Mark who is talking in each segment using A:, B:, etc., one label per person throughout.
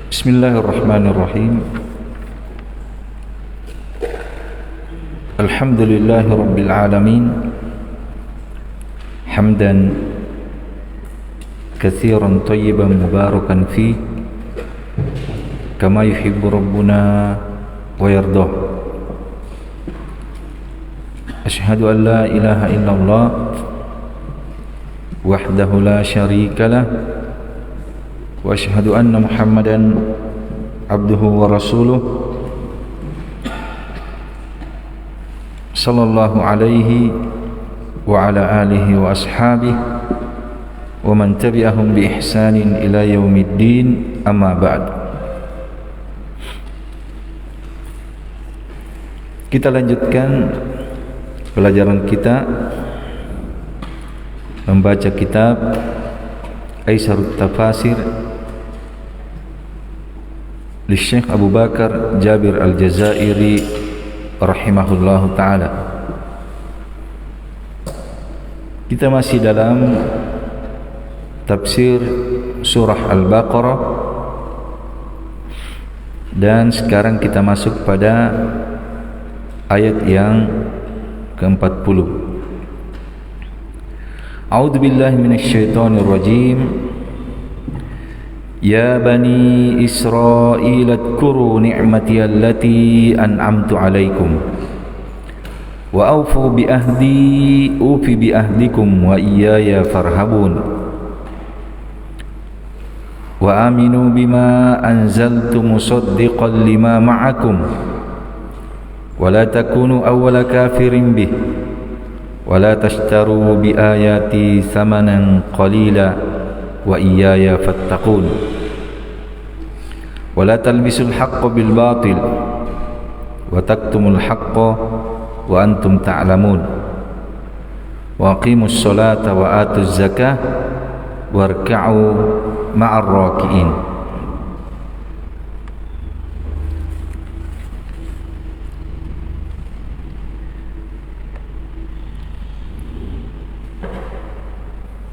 A: Bismillahirrahmanirrahim. Alhamdulillahi rabbil alamin. Hamdan katsiran tayyiban mubarakan fi kama yuhibbu rabbuna wa yardah. Ashhadu an la ilaha illallah wahdahu la syarika lah wa ashhadu anna Muhammadan abduhu wa rasuluh sallallahu alaihi wa ala alihi wa ashabihi wa man tabi'ahum bi ihsanin ila yaumiddin, amma ba'd. Kita lanjutkan pelajaran kita membaca kitab Aisarut Tafasir li Syekh Abu Bakar Jabir Al-Jazairi rahimahullahu ta'ala. Kita masih dalam tafsir surah Al-Baqarah dan sekarang kita masuk pada ayat yang ke-40. A'udzu billahi minasyaitonir rajim. Ya bani Israil adhkuru ni'mati allati an'amtu 'alaikum wa awfu bi ahdi ufi bi ahdikum wa iyaya farhabun wa aminu bima anzaltu musaddiqan lima ma'akum wa la takunu awwala kafirin bih wa la tashtaru bi ayati thamanan qalila wa iyaya fattaqun wa la talbisul haqqo bil batil wa taktumul haqqo wa antum ta'lamun wa aqimus salata wa atuz zakah warka'u ma'ar raki'in.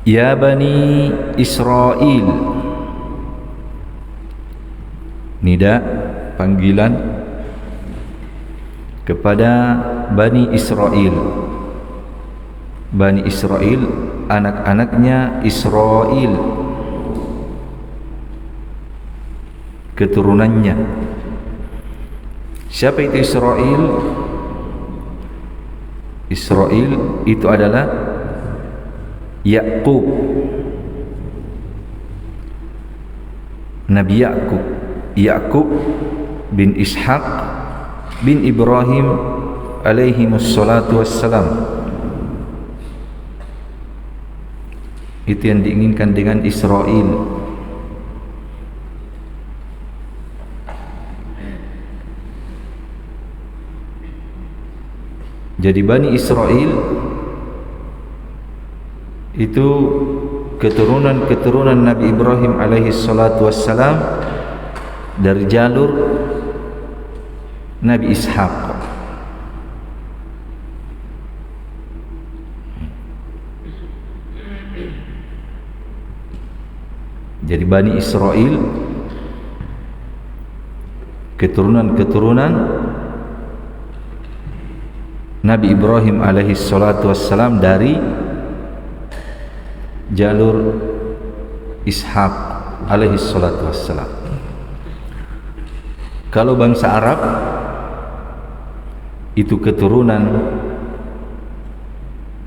A: Ya Bani Israil, nida panggilan kepada Bani Israil. Bani Israil anak-anaknya Israil, keturunannya. Siapa itu Israil? Israil itu adalah Ya'qub, Nabi Ya'qub, Ya'qub bin Ishaq bin Ibrahim alaihimus salatu wassalam. Itu yang diinginkan dengan Israil. Jadi Bani Israil itu keturunan Nabi Ibrahim alaihi salatu wassalam dari jalur Nabi Ishaq. Jadi Bani Israil keturunan Nabi Ibrahim alaihi salatu wassalam dari jalur Ishaq alaihi salatu wassalam. Kalau bangsa Arab itu keturunan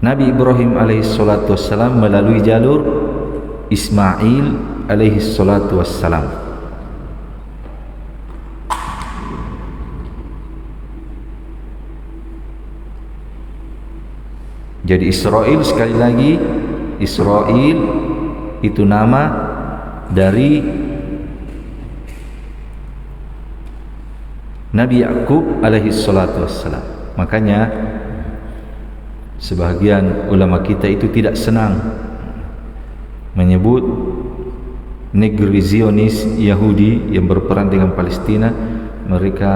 A: Nabi Ibrahim alaihi salatu wassalam melalui jalur Ismail alaihi salatu wassalam. Jadi Israel, sekali lagi, Israel itu nama dari Nabi Ya'qub alaihi salatu wassalam. Makanya sebahagian ulama kita itu tidak senang menyebut negeri Zionis Yahudi yang berperang dengan Palestina. Mereka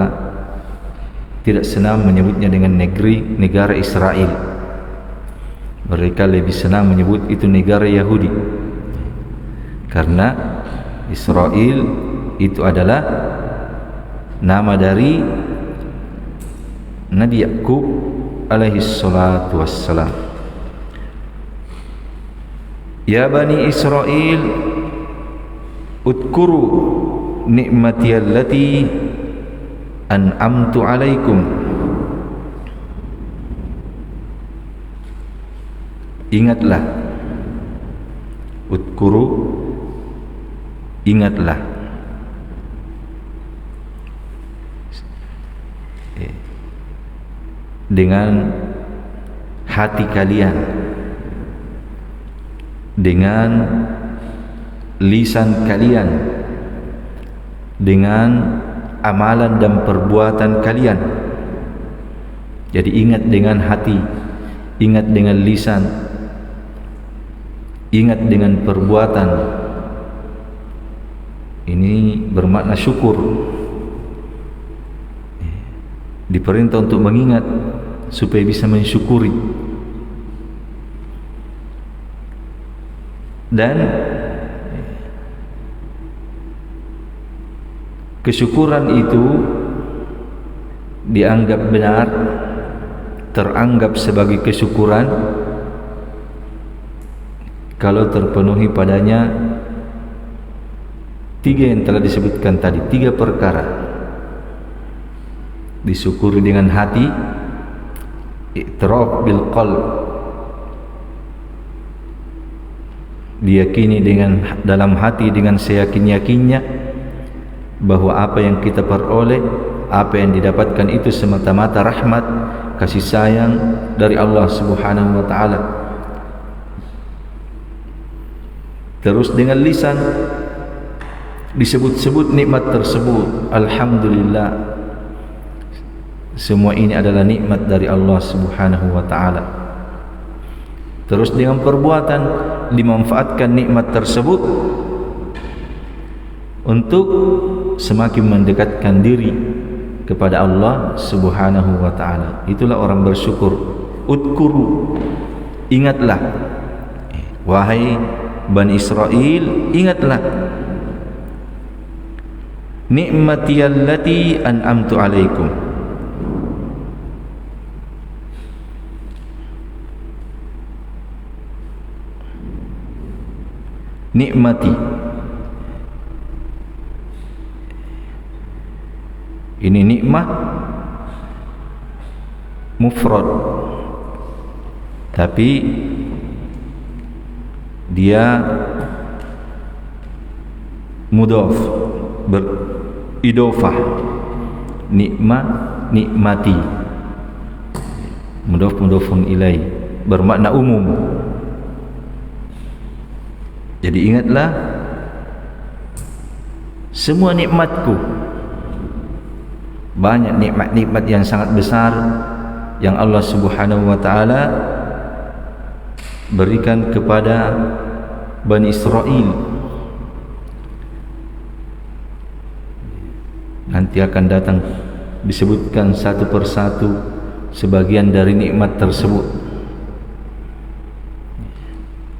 A: tidak senang menyebutnya dengan negara Israel. Mereka lebih senang menyebut itu negara Yahudi, karena Israil itu adalah nama dari Nabi Yakub alaihi salatu wassalam. Ya Bani Israil, udkuru ni'mati allati an'amtu alaikum. Ingatlah, udkuru, ingatlah. Dengan hati kalian, dengan lisan kalian, dengan amalan dan perbuatan kalian. Jadi ingat dengan hati, ingat dengan lisan, ingat dengan perbuatan. Ini bermakna syukur. Diperintah untuk mengingat supaya bisa mensyukuri. Dan kesyukuran itu dianggap benar, teranggap sebagai kesyukuran kalau terpenuhi padanya tiga yang telah disebutkan tadi, tiga perkara. Disyukuri dengan hati, i'tiraf bil qalb, diyakini dengan dalam hati dengan seyakin-yakinnya bahwa apa yang kita peroleh, apa yang didapatkan itu semata-mata rahmat, kasih sayang dari Allah Subhanahu wa taala. Terus dengan lisan disebut-sebut nikmat tersebut, alhamdulillah. Semua ini adalah nikmat dari Allah Subhanahu wa taala. Terus dengan perbuatan dimanfaatkan nikmat tersebut untuk semakin mendekatkan diri kepada Allah Subhanahu wa taala. Itulah orang bersyukur. Udkuru, ingatlah. Wahai Bani Israil, ingatlah nikmati allati an'amtu alaikum. Nikmati, ini nikmah mufrad, tapi dia mudhaf, beridofah. Nikmah, nikmati, mudhafun ilaih, bermakna umum. Jadi ingatlah semua nikmatku. Banyak nikmat-nikmat yang sangat besar yang Allah Subhanahu wa taala berikan kepada Bani Israil. Nanti akan datang disebutkan satu persatu sebagian dari nikmat tersebut.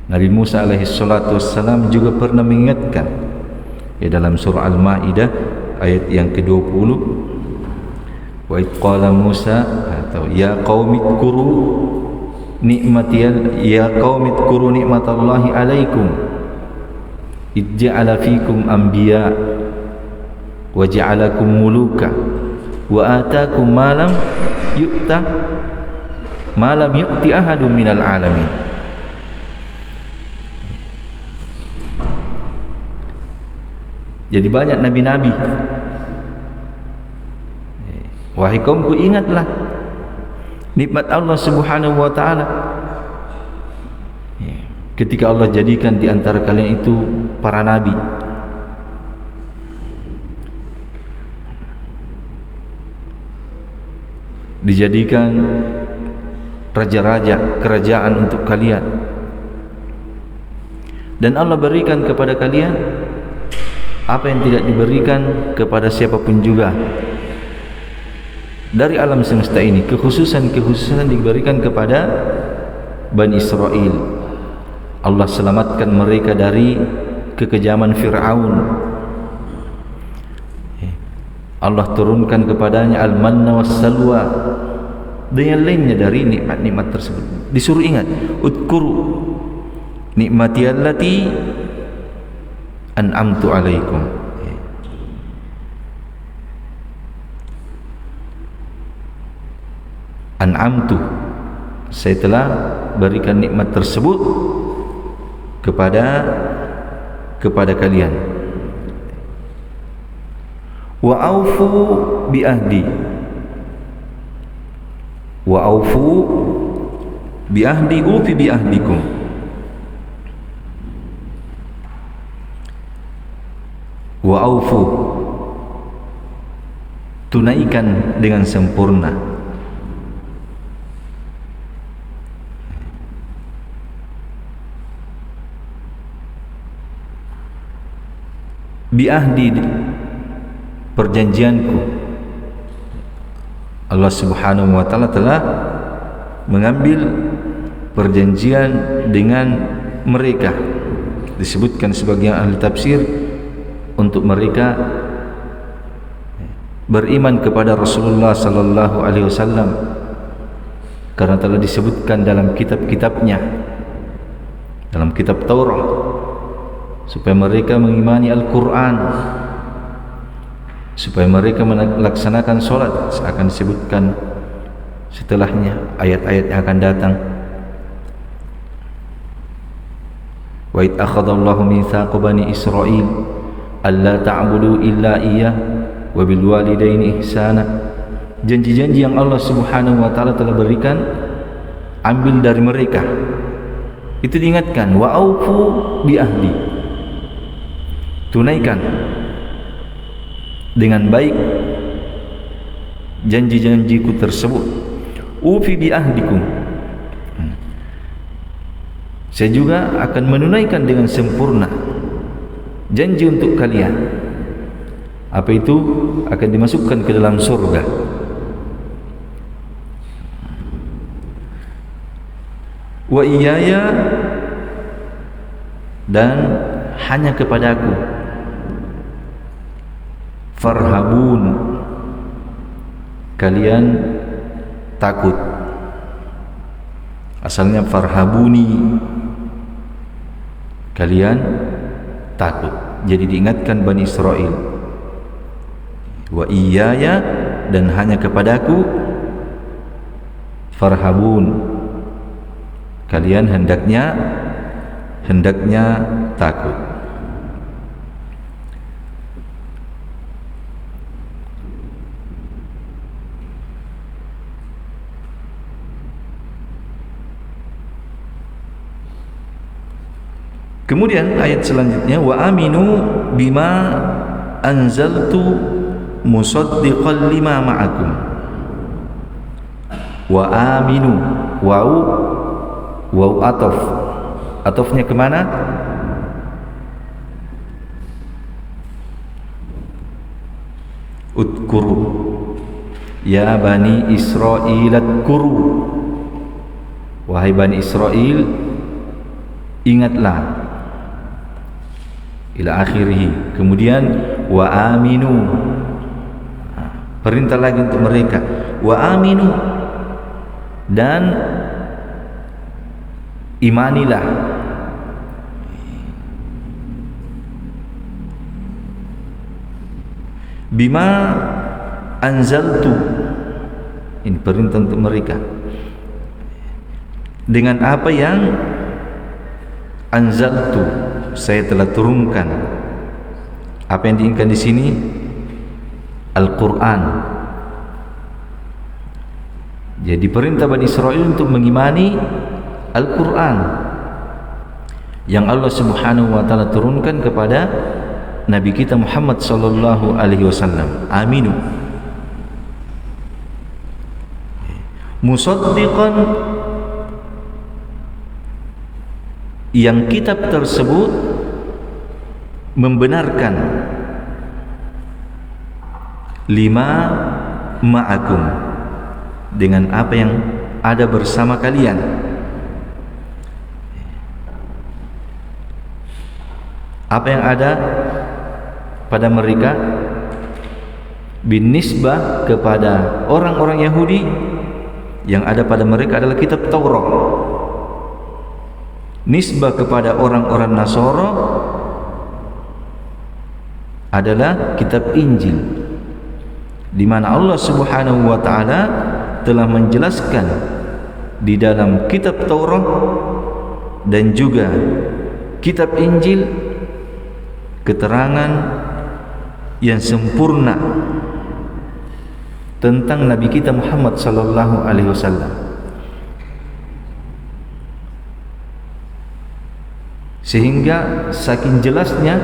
A: Nabi Musa alaihi salatu wassalam juga pernah mengingatkan dalam surah Al-Maidah ayat yang ke-20, wa id qala Musa, atau ya qaumi dzkuru nikmati, ya qaumi dzkuru nikmatallahi alaikum id ja'ala fikum anbiya wa ja'alakum muluka wa atakum ma lam yu'ti ahadun minal alamin. Jadi banyak nabi-nabi. Wahai kaumku, ingatlah nikmat Allah Subhanahu wa taala. Ketika Allah jadikan di antara kalian itu para nabi. Dijadikan raja-raja kerajaan untuk kalian. Dan Allah berikan kepada kalian apa yang tidak diberikan kepada siapapun juga dari alam semesta ini. Kekhususan diberikan kepada Bani Israil. Allah selamatkan mereka dari kekejaman Fir'aun. Allah turunkan kepadanya al-manna was-salwa dan yang lainnya dari nikmat-nikmat tersebut. Disuruh ingat, udkuru nikmati allati an'amtu alaikum. An'amtu, saya telah berikan nikmat tersebut kepada kalian. Wa aufu bi ahdi, wa aufu bi ahdi, ufi bi ahdikum. Wa aufu, tunaikan dengan sempurna. Bi ahdi, perjanjianku. Allah Subhanahu wa taala telah mengambil perjanjian dengan mereka. Disebutkan sebagian ahli tafsir untuk mereka beriman kepada Rasulullah sallallahu alaihi wasallam karena telah disebutkan dalam kitab-kitabnya, dalam kitab Taurat, supaya mereka mengimani Al-Quran, supaya mereka melaksanakan solat. Akan disebutkan setelahnya ayat-ayat yang akan datang. Wa id akhadallahu mitsaqa bani Israil alla ta'budu illa iyyah wa bil walidaini ihsana. Janji-janji yang Allah Subhanahu wa taala telah berikan, ambil dari mereka. Itu diingatkan, wa aufu bi ahdi, tunaikan dengan baik janji-janjiku tersebut. Ufi bi ahdikum, saya juga akan menunaikan dengan sempurna janji untuk kalian. Apa itu? Akan dimasukkan ke dalam surga. Wa iyaya, dan hanya kepadaku. Farhabun, kalian takut. Asalnya farhabuni, kalian takut. Jadi diingatkan Bani Israel, wa iyaya, dan hanya kepadaku. Farhabun, kalian hendaknya takut. Kemudian ayat selanjutnya, wa aminu bima anzaltu musaddiqan lima ma'akum. Wa aminu, waw atof. Atofnya kemana? Udkuru ya Bani Israil, udkuru, wahai Bani Israel, ingatlah, ila akhirih. Kemudian wa aminu, perintah lagi untuk mereka, wa aminu, dan imanilah. Bima anzaltu, ini perintah untuk mereka, dengan apa yang anzaltu, saya telah turunkan. Apa yang diinginkan di sini? Al-Quran. Jadi perintah Bani Israel untuk mengimani Al-Quran yang Allah Subhanahu wa taala turunkan kepada Nabi kita Muhammad sallallahu alaihi wasallam. Aminu, musaddiqan, yang kitab tersebut membenarkan lima ma'akum, dengan apa yang ada bersama kalian. Apa yang ada pada mereka binisbah kepada orang-orang Yahudi, yang ada pada mereka adalah kitab Taurat. Nisbah kepada orang-orang Nasara adalah kitab Injil, di mana Allah Subhanahu wa taala telah menjelaskan di dalam kitab Taurat dan juga kitab Injil keterangan yang sempurna tentang Nabi kita Muhammad sallallahu alaihi wasallam. Sehingga saking jelasnya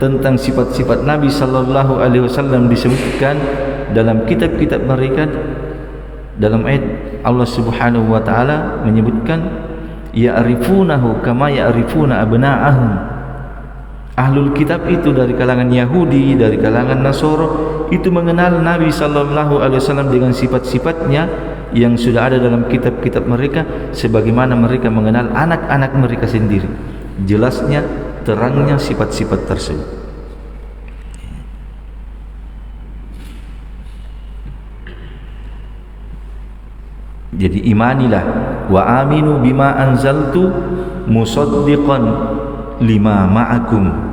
A: tentang sifat-sifat Nabi sallallahu alaihi wasallam disebutkan dalam kitab-kitab mereka. Dalam ayat Allah Subhanahu wa taala menyebutkan ya'rifunahu kama ya'rifuna abna'ahum. Ahlul kitab itu dari kalangan Yahudi, dari kalangan Nasara, itu mengenal Nabi sallallahu alaihi wasallam dengan sifat-sifatnya yang sudah ada dalam kitab-kitab mereka, sebagaimana mereka mengenal anak-anak mereka sendiri. Jelasnya, terangnya sifat-sifat tersebut. Jadi imanilah, wa aminu bima anzaltu musaddiqan lima ma'akum.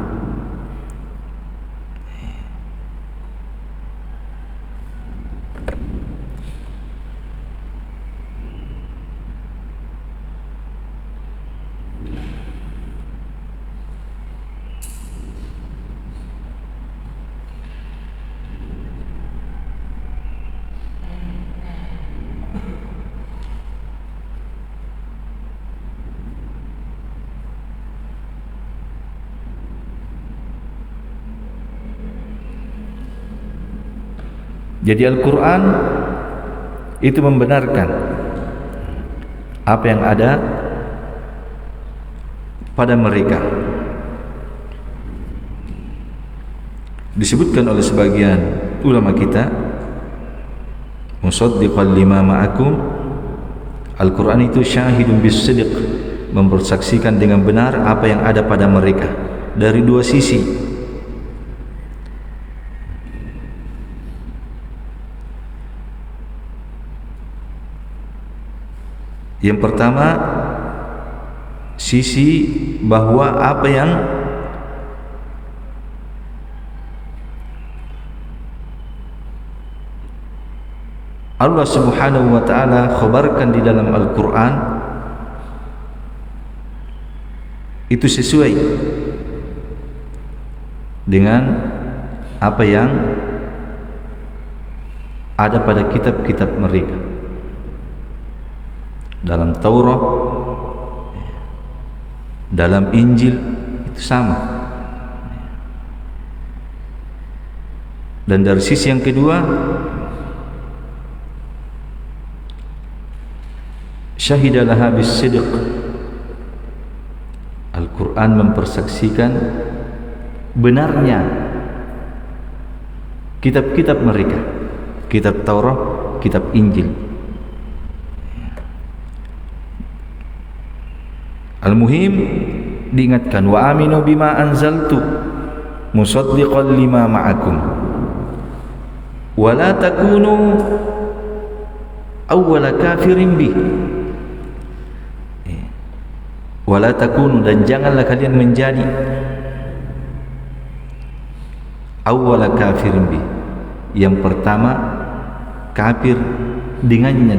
A: Jadi Al-Quran itu membenarkan apa yang ada pada mereka. Disebutkan oleh sebagian ulama kita, musaddiqan lima ma'akum, Al-Quran itu syahidun bis-sidq, mempersaksikan dengan benar apa yang ada pada mereka dari dua sisi. Yang pertama, sisi bahwa apa yang Allah Subhanahu wa taala khabarkan di dalam Al-Quran itu sesuai dengan apa yang ada pada kitab-kitab mereka. Dalam Taurat, dalam Injil itu sama. Dan dari sisi yang kedua, syahidalaha bis-sidq, Al-Quran mempersaksikan benarnya kitab-kitab mereka, kitab Taurat, kitab Injil. Al-muhim diingatkan, wa aminu bima anzaltu musaddiqan lima ma'akum wa la takunu awwala kafirin bih, wa la takunu, dan janganlah kalian menjadi awwala kafirin bih, yang pertama kafir dengannya,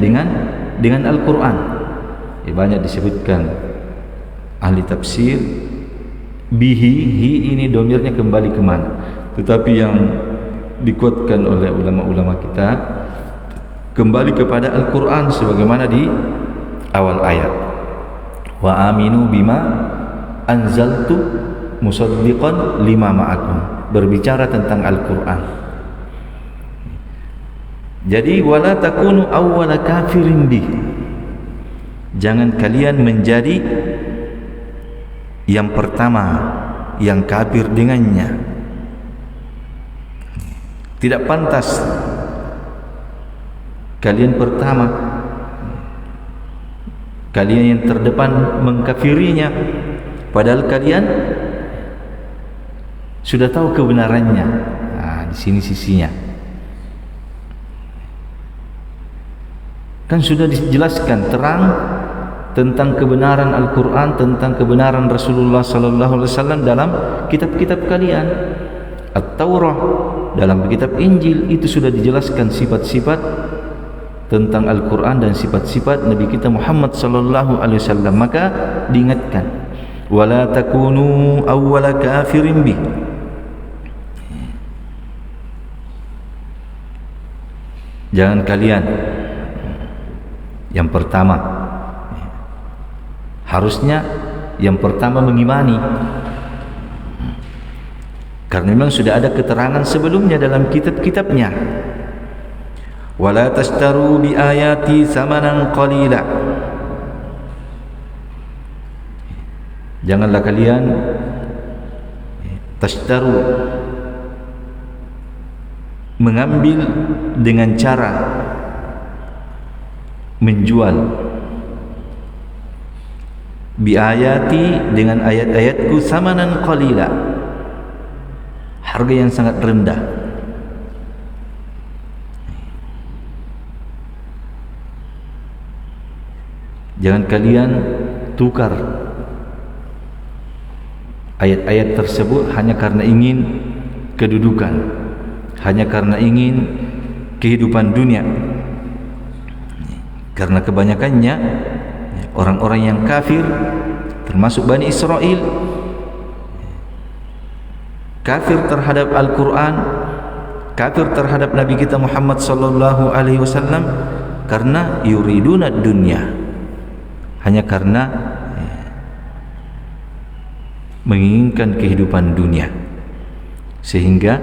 A: dengan Al-Quran. Banyak disebutkan ahli tafsir, bihi, hi ini domirnya kembali kemana, tetapi yang dikuatkan oleh ulama-ulama kita kembali kepada Al-Quran sebagaimana di awal ayat, wa aminu bima anzaltu musaddiqan lima ma'akum, berbicara tentang Al-Quran. Jadi wala takunu awwala kafirin bih, jangan kalian menjadi yang pertama yang kafir dengannya. Tidak pantas kalian pertama, kalian yang terdepan mengkafirinya, padahal kalian sudah tahu kebenarannya. Nah, di sini sisinya. Kan sudah dijelaskan terang tentang kebenaran Al-Quran, tentang kebenaran Rasulullah sallallahu alaihi wasallam dalam kitab-kitab kalian. At-Taurah, dalam kitab Injil itu sudah dijelaskan sifat-sifat tentang Al-Quran dan sifat-sifat Nabi kita Muhammad sallallahu alaihi wasallam. Maka diingatkan, wala takunu awwala kafirin bih. Jangan kalian yang pertama, harusnya yang pertama mengimani, karena memang sudah ada keterangan sebelumnya dalam kitab-kitabnya. Wala tashtaru bi ayati samanan qalila. Janganlah kalian tashtaru, mengambil dengan cara menjual, bi ayati, dengan ayat-ayatku, samanan qalila, harga yang sangat rendah. Jangan kalian tukar ayat-ayat tersebut hanya karena ingin kedudukan, hanya karena ingin kehidupan dunia. Karena kebanyakannya orang-orang yang kafir, termasuk Bani Israel, kafir terhadap Al-Quran, kafir terhadap Nabi kita Muhammad sallallahu alaihi wasallam, karena yuriduna dunya, hanya karena menginginkan kehidupan dunia, sehingga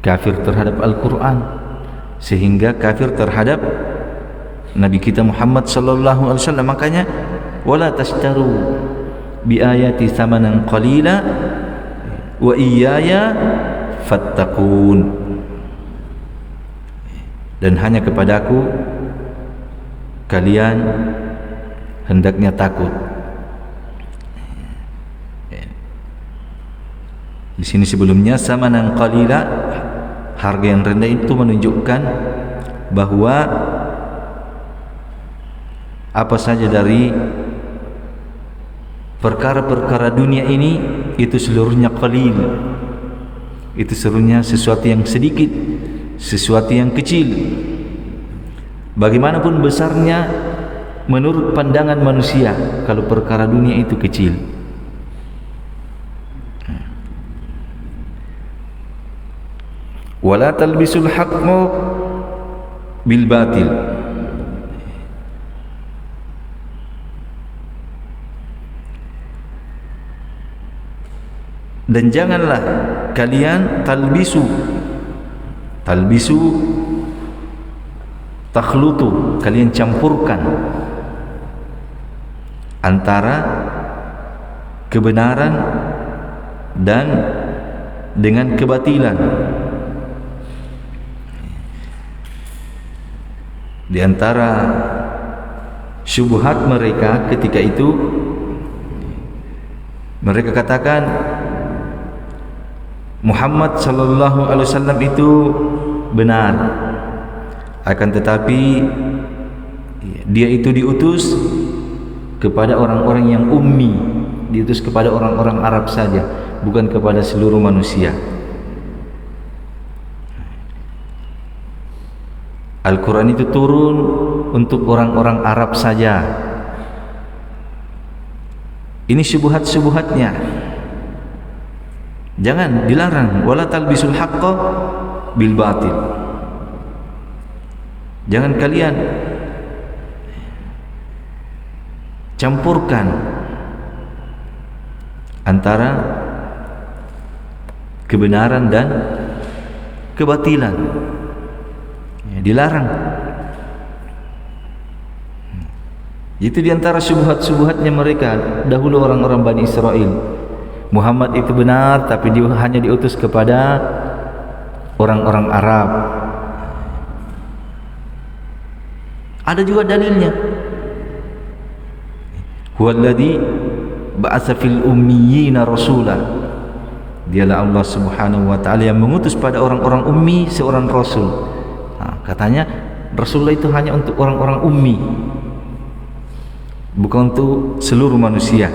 A: kafir terhadap Al-Quran, sehingga kafir terhadap Nabi kita Muhammad sallallahu alaihi wasallam. Makanya wala tashtaru bi ayati thamanan qalila wa iyaya fattaqun. Dan hanya kepadaku kalian hendaknya takut. Di sini sebelumnya samanan qalila, harga yang rendah, itu menunjukkan bahwa apa saja dari perkara-perkara dunia ini itu seluruhnya qalil, itu seluruhnya sesuatu yang sedikit, sesuatu yang kecil. Bagaimanapun besarnya menurut pandangan manusia, kalau perkara dunia itu kecil. Wala talbisul haqqo bil batil. Dan janganlah kalian talbisu, takhlutu, kalian campurkan antara kebenaran dan dengan kebatilan. Di antara syubhat mereka ketika itu, mereka katakan Muhammad sallallahu alaihi wasallam itu benar, akan tetapi dia itu diutus kepada orang-orang yang ummi, diutus kepada orang-orang Arab saja, bukan kepada seluruh manusia. Al-Quran itu turun untuk orang-orang Arab saja. Ini syubhat-syubhatnya. Jangan, dilarang. Wala talbisul haqqo bil batil. Jangan kalian campurkan antara kebenaran dan kebatilan. Dilarang. Itu diantara syubhat-syubhatnya mereka dahulu, orang-orang Bani Israel. Muhammad itu benar, tapi dia hanya diutus kepada orang-orang Arab. Ada juga dalilnya. Huwallazi ba'atsa fil ummiyina rasula Dialah Allah Subhanahu wa taala yang mengutus pada orang-orang ummi seorang rasul. Katanya Rasulullah itu hanya untuk orang-orang ummi, bukan untuk seluruh manusia.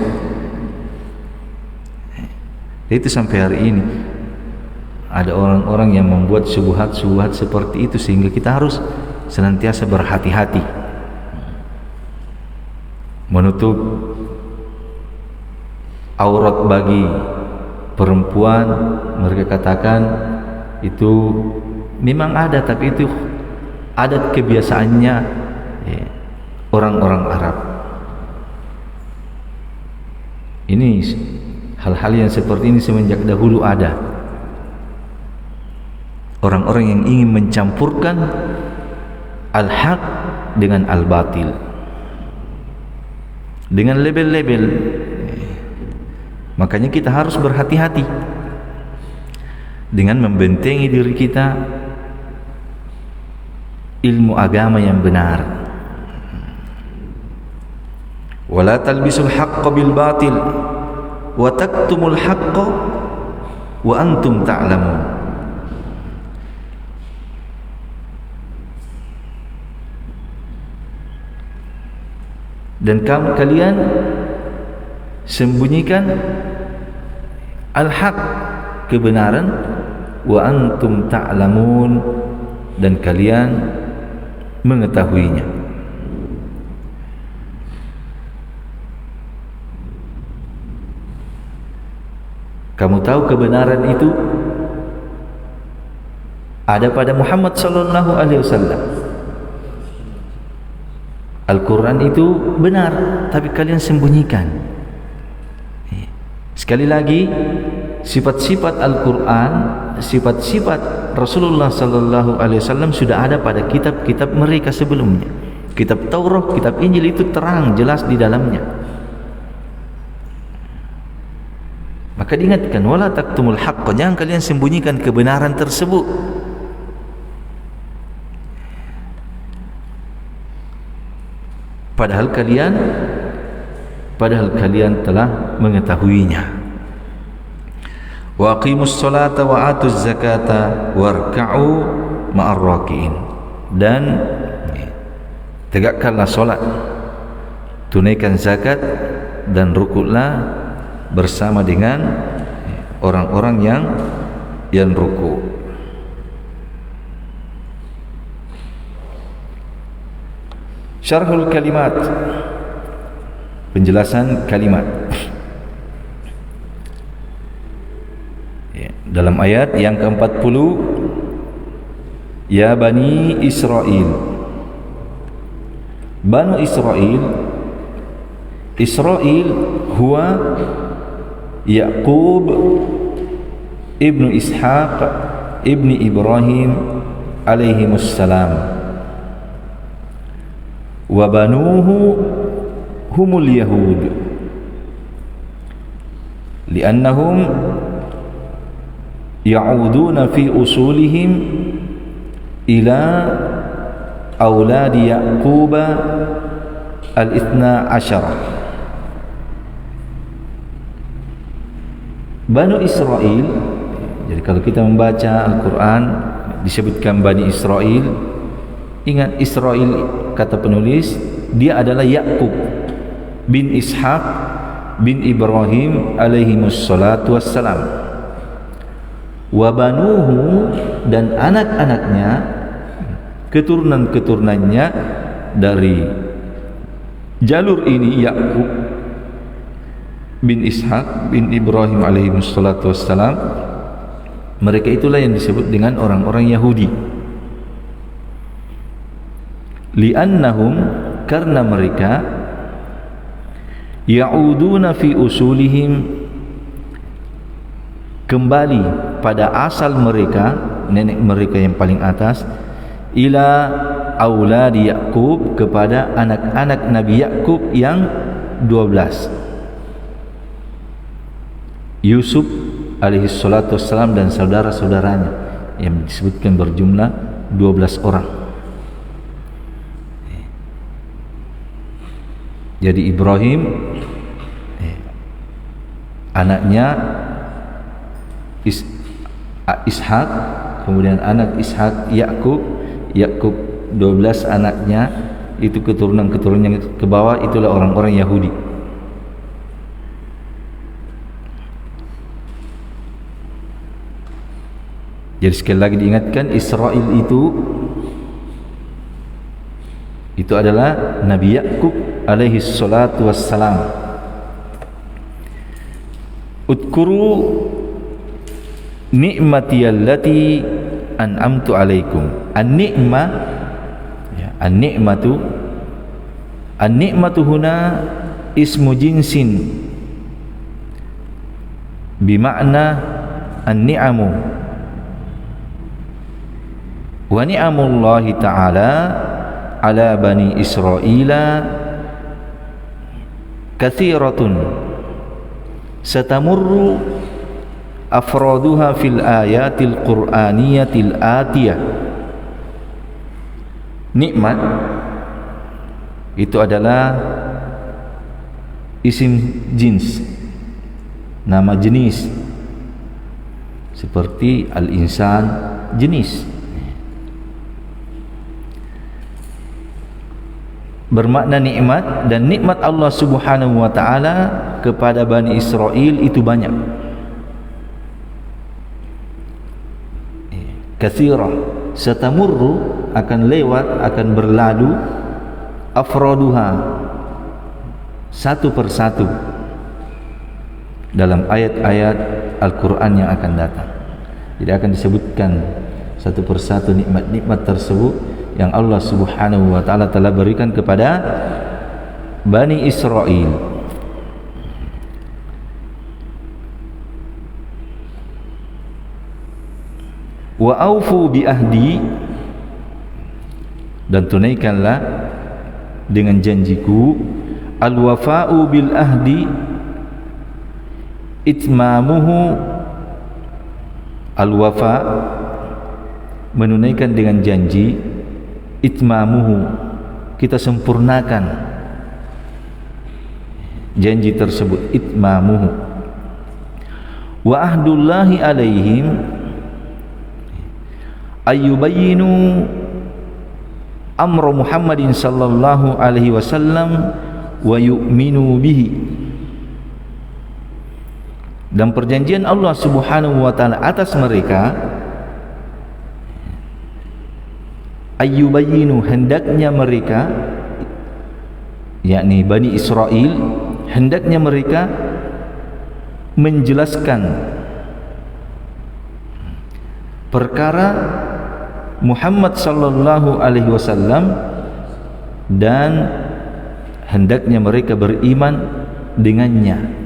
A: Itu sampai hari ini ada orang-orang yang membuat syubhat-syubhat seperti itu, sehingga kita harus senantiasa berhati-hati menutup aurat bagi perempuan. Mereka katakan itu memang ada, tapi itu adat kebiasaannya orang-orang Arab. Ini hal-hal yang seperti ini semenjak dahulu ada. Orang-orang yang ingin mencampurkan al-haq dengan al-batil, dengan label-label. Makanya kita harus berhati-hati dengan membentengi diri kita ilmu agama yang benar. Wala talbisul haqqa bil batil wa taktumul haqqa wa antum ta'lamun. Dan kalian sembunyikan al-haq, kebenaran, wa antum ta'lamun, dan kalian mengetahuinya. Kamu tahu kebenaran itu ada pada Muhammad sallallahu alaihi wasallam. Al-Quran itu benar, tapi kalian sembunyikan. Sekali lagi, sifat-sifat Al-Quran, sifat-sifat Rasulullah sallallahu alaihi wasallam sudah ada pada kitab-kitab mereka sebelumnya. Kitab Taurat, kitab Injil itu terang jelas di dalamnya. Maka diingatkan, wala taktumul haqqa, jangan kalian sembunyikan kebenaran tersebut. Padahal kalian telah mengetahuinya. Wa aqimus salata wa atuz zakata warka'u ma'ar raki'in. Dan tegakkanlah salat, tunaikan zakat, dan rukuklah bersama dengan orang-orang yang ruku'. Syarhul kalimat, penjelasan kalimat. Dalam ayat yang ke-40, ya Bani Israel. Banu Israel, Israel huwa Yaqub ibnu Ishaq ibni Ibrahim alaihimussalam, wa banuhu humul yahud, liannahum ya'uduna fi usulihim ila auladi Yaqub al-ithna asyara. Banu Israel, jadi kalau kita membaca Al-Quran disebutkan Bani Israel, ingat Israel, kata penulis, dia adalah Yaqub bin Ishaq bin Ibrahim alaihimus salatu wassalam. Wa banuhu, dan anak-anaknya, keturunan-keturunannya dari jalur ini, Yaqub bin Ishaq bin Ibrahim alaihimus salatu wassalam, mereka itulah yang disebut dengan orang-orang Yahudi. Li'annahum, karena mereka ya'uduna fi usulihim, kembali pada asal mereka, nenek mereka yang paling atas, ila auladi Yaqub, kepada anak-anak Nabi Yaqub yang 12, Yusuf alaihi salatu wassalam dan saudara-saudaranya yang disebutkan berjumlah 12 orang. Jadi Ibrahim anaknya Is, Ishak, kemudian anak Ishak Yakub, Yakub 12 anaknya, itu keturunan yang ke bawah itulah orang-orang Yahudi. Jadi sekali lagi diingatkan, Israel itu adalah Nabi Yakub alaihi salatu wassalam. Udkuru ni'mati allati an'amtu alaikum. An-ni'mah, ya, an-ni'matu huna ismu jinsin bima'na an-ni'amu wa ni'amullahi ta'ala ala bani Israila kathiratun satamurru afraduha fil ayatil qur'aniyatil atiyah. Nikmat itu adalah isim jins, nama jenis, seperti al-insan jenis, bermakna nikmat. Dan nikmat Allah Subhanahu wa taala kepada Bani Israel itu banyak, katsirah, satamurru akan lewat, akan berlalu, afraduha satu persatu dalam ayat-ayat Al-Quran yang akan datang. Jadi akan disebutkan satu persatu nikmat-nikmat tersebut yang Allah Subhanahu wa taala telah berikan kepada Bani Israel. Wa aufu bi ahdi, dan tunaikanlah dengan janjiku. Al-wafa'u bil ahdi itmamuhu, al-wafa menunaikan dengan janji, itmamuhu kita sempurnakan janji tersebut, itmamuhu. Wa ahdullahi alaihim ayyubayyinu amra Muhammadin sallallahu alaihi wasallam wa yu'minu bihi, dan perjanjian Allah Subhanahu wa taala atas mereka, ayyubayyinu hendaknya mereka, yakni Bani Israel, hendaknya mereka menjelaskan perkara Muhammad sallallahu alaihi wasallam, dan hendaknya mereka beriman dengannya.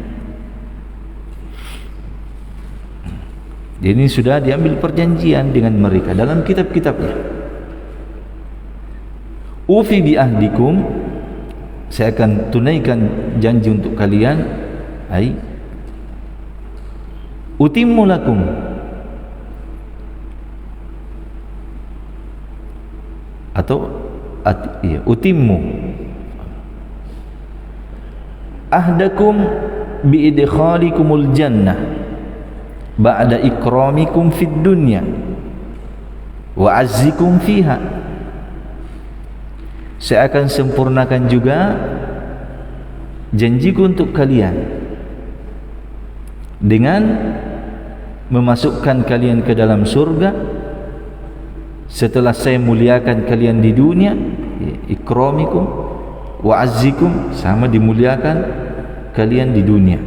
A: Ini sudah diambil perjanjian dengan mereka dalam kitab-kitabnya. Ufi bi ahdikum, saya akan tunaikan janji untuk kalian, ai utimmu lakum, atau utimmu ahdakum bi idkhalikumul jannah ba'da ikramikum fid dunya wa azzikum fiha. Saya akan sempurnakan juga janjiku untuk kalian dengan memasukkan kalian ke dalam surga setelah saya muliakan kalian di dunia, ikramikum wa azzikum, sama dimuliakan kalian di dunia.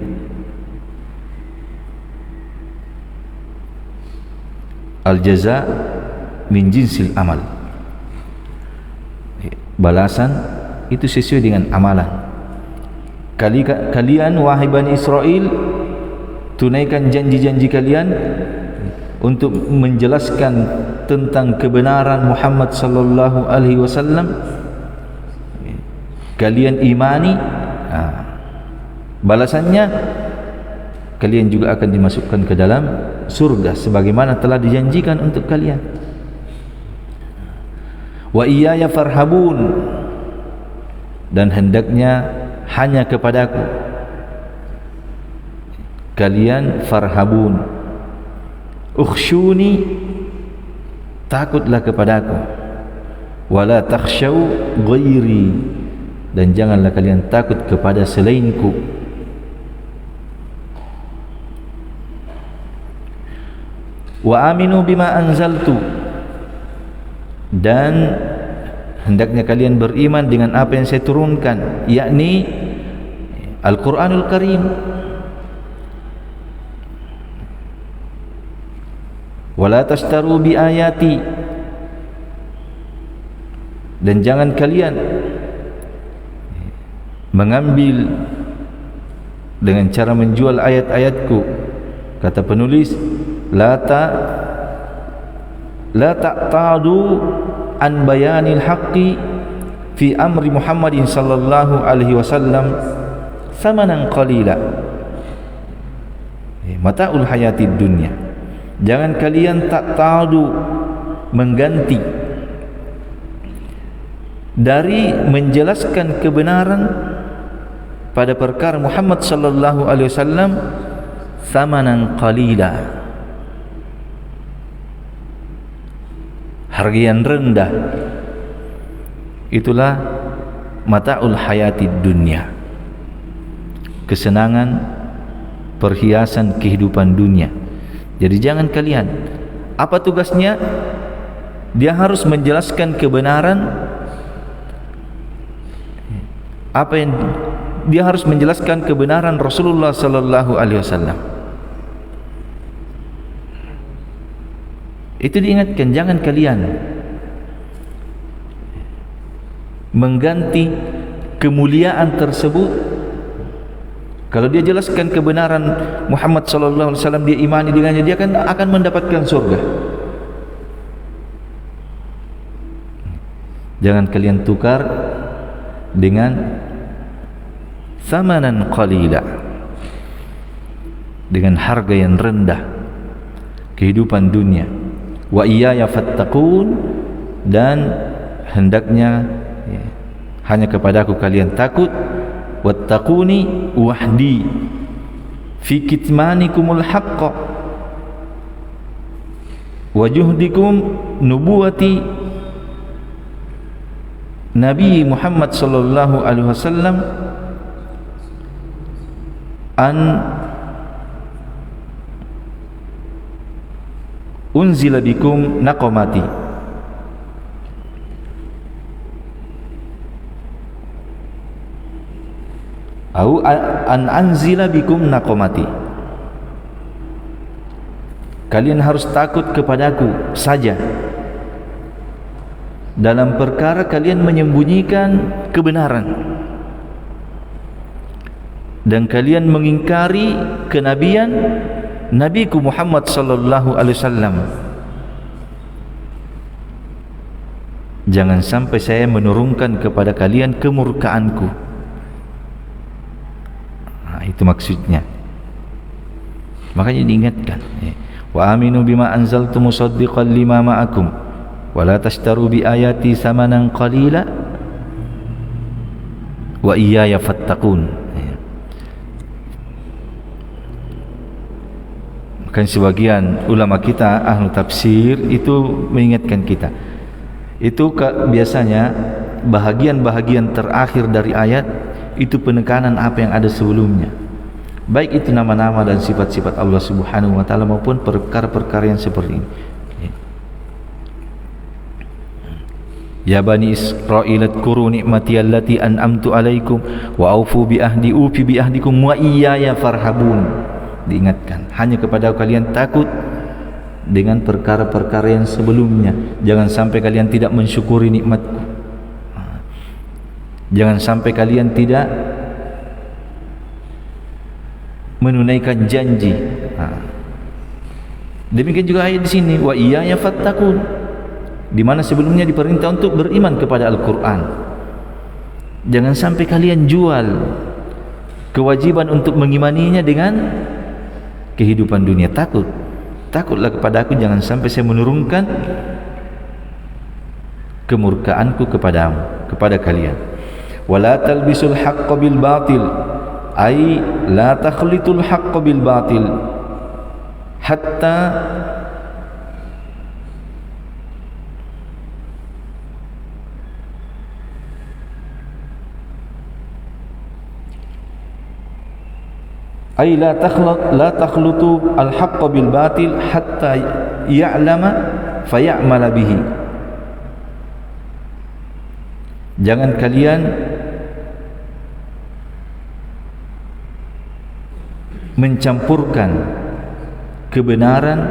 A: Al-jaza min jinsil amal, balasan itu sesuai dengan amalan. Kalian wahai Bani Israel, tunaikan janji-janji kalian untuk menjelaskan tentang kebenaran Muhammad sallallahu alaihi wasallam. Kalian imani, balasannya kalian juga akan dimasukkan ke dalam surga sebagaimana telah dijanjikan untuk kalian. Wa iyaya farhabun, dan hendaknya hanya kepadaku kalian farhabun, ukhshuni, takutlah kepadaku, wala takhshaw ghairi, dan janganlah kalian takut kepada selainku. Wa aminu bima anzaltu, dan hendaknya kalian beriman dengan apa yang saya turunkan, yakni Al-Quranul Karim. Wala tashtaru bi ayati, dan jangan kalian mengambil dengan cara menjual ayat-ayatku. Kata penulis, la ta'tadu an bayanil haqqi fi amri Muhammadin sallallahu alaihi wasallam thamanan qalila, mata'ul hayatid dunya. Jangan kalian tak tahu mengganti dari menjelaskan kebenaran pada perkara Muhammad sallallahu alaihi wasallam thamanan qalila, harga yang rendah. Itulah mata'ul hayatid dunya, kesenangan, perhiasan kehidupan dunia. Jadi jangan kalian, apa tugasnya? Dia harus menjelaskan kebenaran. Apa yang dia harus menjelaskan kebenaran Rasulullah sallallahu alaihi wasallam. Itu diingatkan, jangan kalian mengganti kemuliaan tersebut. Kalau dia jelaskan kebenaran Muhammad sallallahu alaihi wasallam, dia imani dengannya, dia akan mendapatkan surga. Jangan kalian tukar dengan thamanan qalila, dengan harga yang rendah kehidupan dunia. Wa iyaya fattaqun, dan hendaknya hanya kepadaku kalian takut. Wattaquni wahdi fi kitmanikumul haqqa wa juhdikum nubuwati Nabi Muhammad sallallahu alaihi wasallam an unzila bikum naqamati, au an anzila bikum naqamati. Kalian harus takut kepadaku saja dalam perkara kalian menyembunyikan kebenaran dan kalian mengingkari kenabian Nabiku Muhammad sallallahu alaihi wasallam. Jangan sampai saya menurunkan kepada kalian kemurkaanku. Itu maksudnya. Makanya diingatkan, wa aminu bima anzaltu musaddiqan lima ma'akum wa la tashtaru bi ayati samanan qalila wa iyaya fattaqun. Maka sebagian ulama kita ahli tafsir itu mengingatkan kita, itu biasanya bahagian-bahagian terakhir dari ayat itu penekanan apa yang ada sebelumnya, baik itu nama-nama dan sifat-sifat Allah Subhanahu wa taala maupun perkara-perkara yang seperti ini. Ya bani Israil adkuru ni'mati allati an'amtu alaikum wa aufu bi ahdi ufi bi ahdikum wa iyaya farhabun. Diingatkan, hanya kepada kalian takut dengan perkara-perkara yang sebelumnya. Jangan sampai kalian tidak mensyukuri nikmatku. Jangan sampai kalian tidak menunaikan janji. Demikian juga ayat di sini, wa iyaya fattaqun, di mana sebelumnya diperintah untuk beriman kepada Al-Quran. Jangan sampai kalian jual kewajiban untuk mengimaninya dengan kehidupan dunia. Takutlah kepada aku, jangan sampai saya menurunkan kemurkaanku kepada kalian. Wala talbisul haqqa bil batil, ay la takhlitul haqqa bil batil hatta ay la takhlutu al-haqqa bil batil hatta ya'lama faya'mala bihi. Jangan kalian mencampurkan kebenaran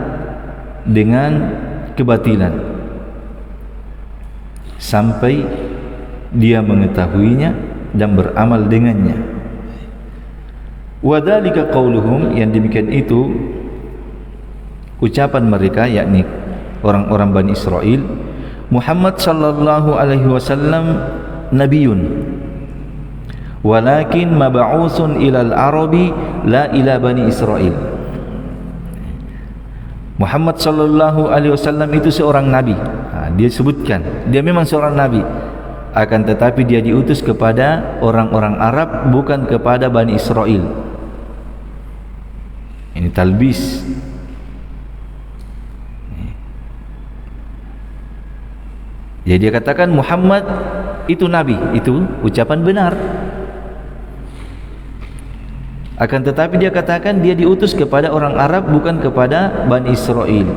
A: dengan kebatilan sampai dia mengetahuinya dan beramal dengannya. Wa dzalika qauluhum, yang demikian itu ucapan mereka, yakni orang-orang Bani Israel, Muhammad sallallahu alaihi wasallam nabiyyun walakin mab'utsun ilal arabi la ila Bani Israel. Muhammad sallallahu alaihi wasallam itu seorang nabi. Dia sebutkan dia memang seorang nabi, akan tetapi dia diutus kepada orang-orang Arab, bukan kepada Bani Israel. Ini talbis. Jadi dia katakan Muhammad itu nabi, itu ucapan benar. Akan tetapi dia katakan dia diutus kepada orang Arab, bukan kepada Bani Israel.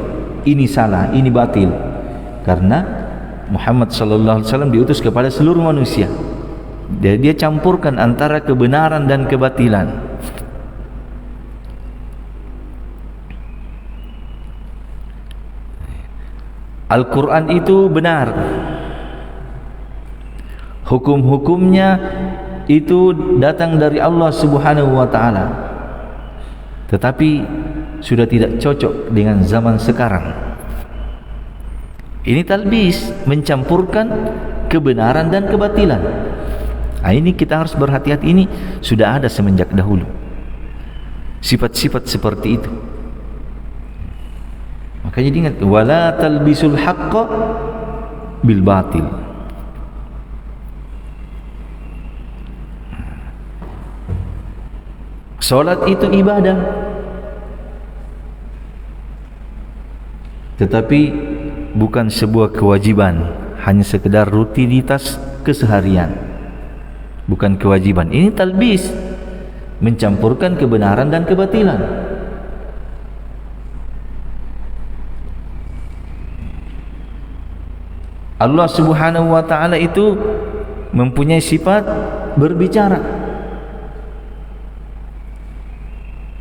A: Ini salah, ini batil. Karena Muhammad sallallahu alaihi wasallam diutus kepada seluruh manusia. Dia campurkan antara kebenaran dan kebatilan. Al-Quran itu benar, hukum-hukumnya itu datang dari Allah Subhanahu wa ta'ala, tetapi sudah tidak cocok dengan zaman sekarang. Ini talbis, mencampurkan kebenaran dan kebatilan. Ini kita harus berhati-hati. Ini sudah ada semenjak dahulu sifat-sifat seperti itu. Makanya diingat, wala talbisul haqqa bil batil. Salat itu ibadah, tetapi bukan sebuah kewajiban, hanya sekedar rutinitas keseharian, bukan kewajiban. Ini talbis, mencampurkan kebenaran dan kebatilan. Allah Subhanahu wa ta'ala itu mempunyai sifat berbicara,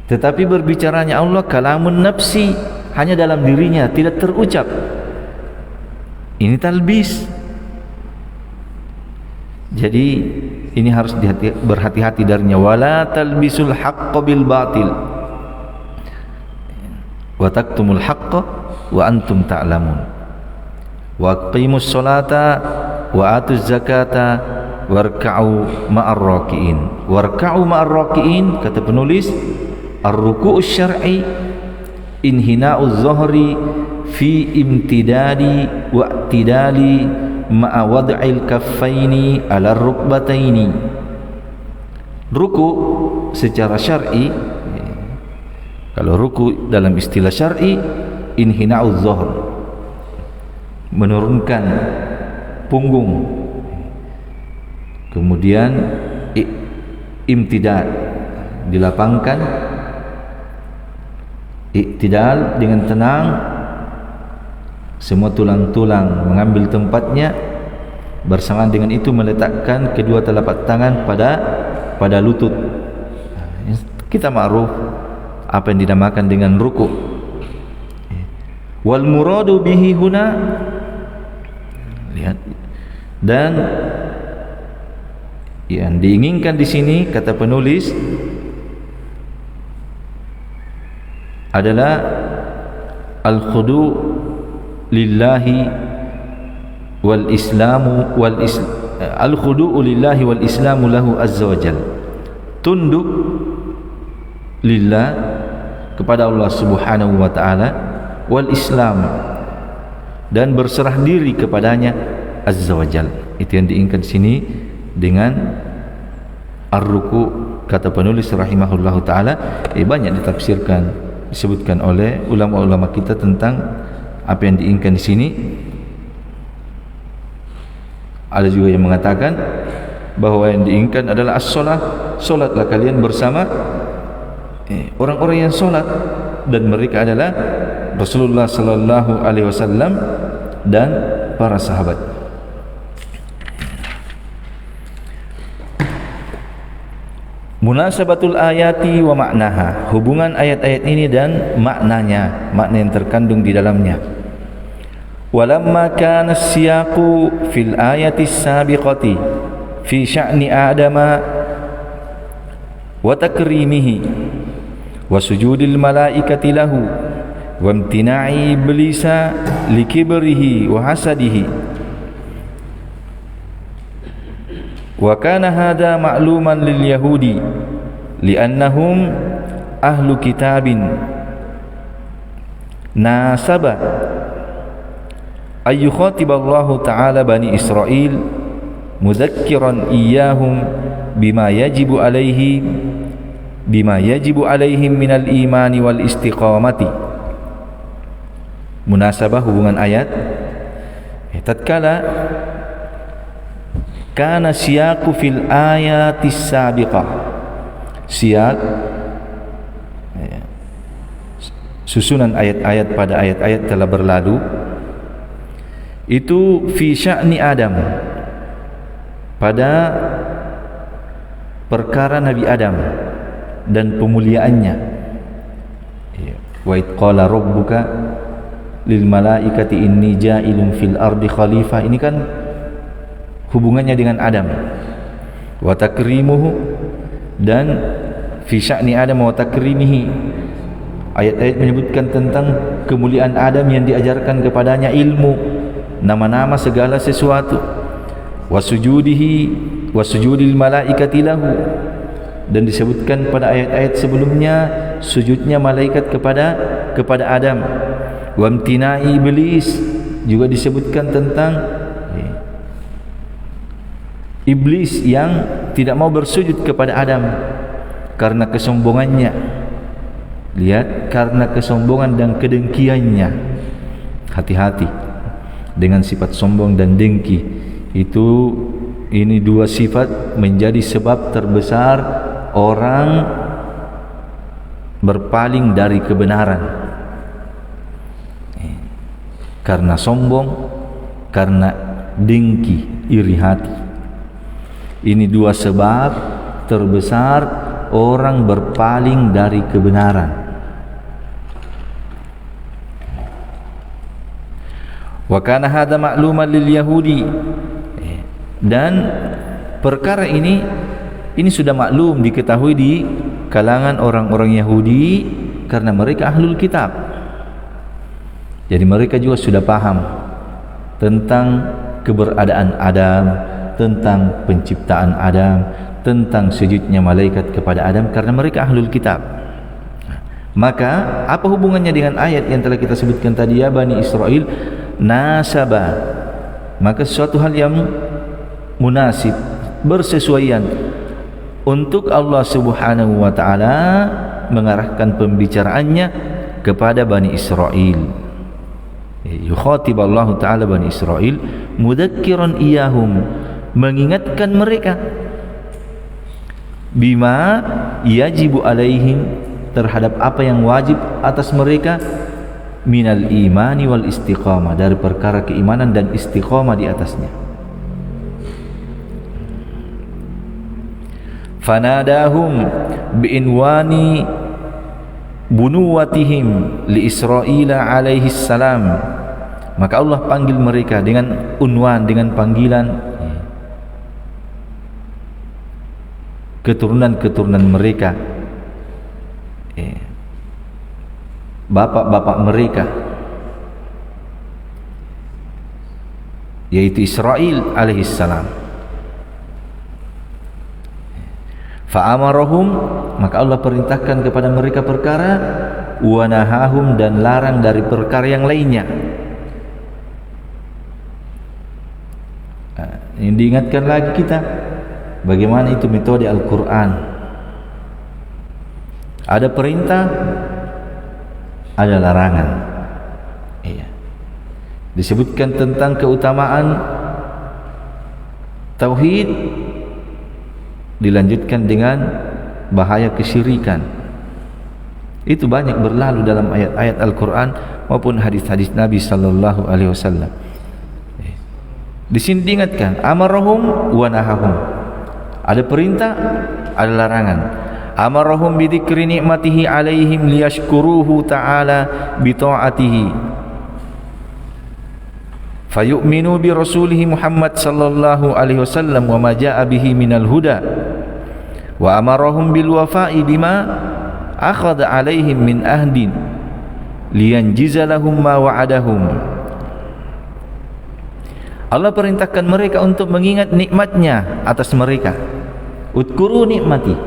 A: tetapi berbicaranya Allah kalamun nafsi, hanya dalam dirinya, tidak terucap. Ini talbis. Jadi ini harus berhati-hati darinya. Wala talbisul haqqa bil batil wa taktumul haqqa wa antum ta'lamun. Wa aqimus salata wa atuz zakata warka'u ma'ar raki'in. Warka'u ma'ar raki'in, kata penulis, ar-ruku'us syar'i inhina'uz zuhri fi imtidadi wa i'tidali ma'a wad'il kaffaini 'ala rukbataini. Ruku secara syar'i, kalau ruku dalam istilah syar'i, inhina'uz zuhr, menurunkan punggung, kemudian imtidad, dilapangkan, iktidal dengan tenang, semua tulang-tulang mengambil tempatnya, bersamaan dengan itu meletakkan kedua telapak tangan pada lutut. Kita ma'ruf apa yang dinamakan dengan ruku. Wal muradu bihi huna, lihat, dan yang diinginkan di sini, kata penulis, adalah al-khudu lillahi wal islamu al-khudu lillahi wal islamu lahu azza wa jalla, tunduk lillah, kepada Allah Subhanahu wa ta'ala, wal islam, dan berserah diri kepadanya azza wa jalla. Itu yang diinginkan di sini dengan ar-ruku, kata penulis rahimahullahu ta'ala. Banyak ditafsirkan, disebutkan oleh ulama-ulama kita tentang apa yang diinginkan di sini. Ada juga yang mengatakan bahwa yang diinginkan adalah as-salat, salatlah kalian bersama orang-orang yang solat, dan mereka adalah Rasulullah sallallahu alaihi wasallam dan para sahabat. Munasabatul ayati wa maknaha, hubungan ayat-ayat ini dan maknanya, makna yang terkandung di dalamnya. Walamma kana as-siyaqu fil ayati as-sabiqati fi sya'ni Adama wa takrimihi wa sujudil malaikati lahu wa imtina'i iblisa likibrihi wa hasadihi, wa kana hadha ma'luman lil yahudi li'annahum ahlu kitabin nasaba ay yukhatiballahu ta'ala bani Israil mudhakkiran iyyahum bima yajibu alaihim minal imani wal istiqamati. Munasabah hubungan ayat, tatkala kana siyaqu fil ayatis sabiqah, siyaq susunan ayat-ayat pada ayat-ayat telah berlalu, itu fi sya'ni Adam, pada perkara Nabi Adam dan pemuliaannya. Wa id qala rabbuka lil malaikati inni ja'ilun fil ardi khalifah, ini kan hubungannya dengan Adam. Wa takrimuhu, dan fi sya'ni Adam wa takrimihi, ayat-ayat menyebutkan tentang kemuliaan Adam yang diajarkan kepadanya ilmu, nama-nama segala sesuatu. Wa sujudihi wa sujudil malaikati lahu, dan disebutkan pada ayat-ayat sebelumnya sujudnya malaikat kepada Adam. Wa imtina'i iblis, juga disebutkan tentang iblis yang tidak mau bersujud kepada Adam karena kesombongannya. Lihat, karena kesombongan dan kedengkiannya. Hati-hati dengan sifat sombong dan dengki. Ini dua sifat menjadi sebab terbesar orang berpaling dari kebenaran. Karena sombong, karena dengki, iri hati. Ini dua sebab terbesar orang berpaling dari kebenaran. Wa kana hadza ma'luman lil yahudi, dan perkara ini sudah maklum, diketahui di kalangan orang-orang Yahudi karena mereka ahlul kitab. Jadi mereka juga sudah paham tentang keberadaan Adam, tentang penciptaan Adam, tentang sujudnya malaikat kepada Adam, karena mereka ahlul kitab. Maka apa hubungannya dengan ayat yang telah kita sebutkan tadi, ya Bani Israel nasabah? Maka sesuatu hal yang munasib, bersesuaian untuk Allah Subhanahu wa taala mengarahkan pembicaraannya kepada Bani Israel. Yukhatiballahu ta'ala Bani Israil mudhakkiran iyahum, mengingatkan mereka bima yajibu alaihim, terhadap apa yang wajib atas mereka, minal imani wal istiqamah, dari perkara keimanan dan istiqamah di atasnya. Fanadahum bi'inwani bunuwatihim li Israila alaihi salam, maka Allah panggil mereka dengan unwan, dengan panggilan keturunan-keturunan mereka, bapak-bapak mereka, yaitu Israel alaihi salam. Fa'amarahum, maka Allah perintahkan kepada mereka perkara, wa nahahum, dan larang dari perkara yang lainnya. Ini diingatkan lagi kita bagaimana itu metode Al-Quran. Ada perintah, ada larangan. Disebutkan tentang keutamaan tauhid, dilanjutkan dengan bahaya kesyirikan. Itu banyak berlalu dalam ayat-ayat Al-Quran maupun hadis-hadis Nabi sallallahu alaihi wasallam. Di sini diingatkan amarahum wa nahahum. Ada perintah, ada larangan. Amarahum bi dzikri ni'matihi alaihim liyashkuruhu ta'ala bi ta'atihi. Fayu'minu bi rasulihi Muhammad sallallahu alaihi wasallam wa ma jaa'a bihi minal huda. Wa amarahum bil wafa'i bima akhadha alaihim min ahdin liyanjiza lahum ma wa'adahum. Allah perintahkan mereka untuk mengingat nikmatnya atas mereka. Udkuru nikmati,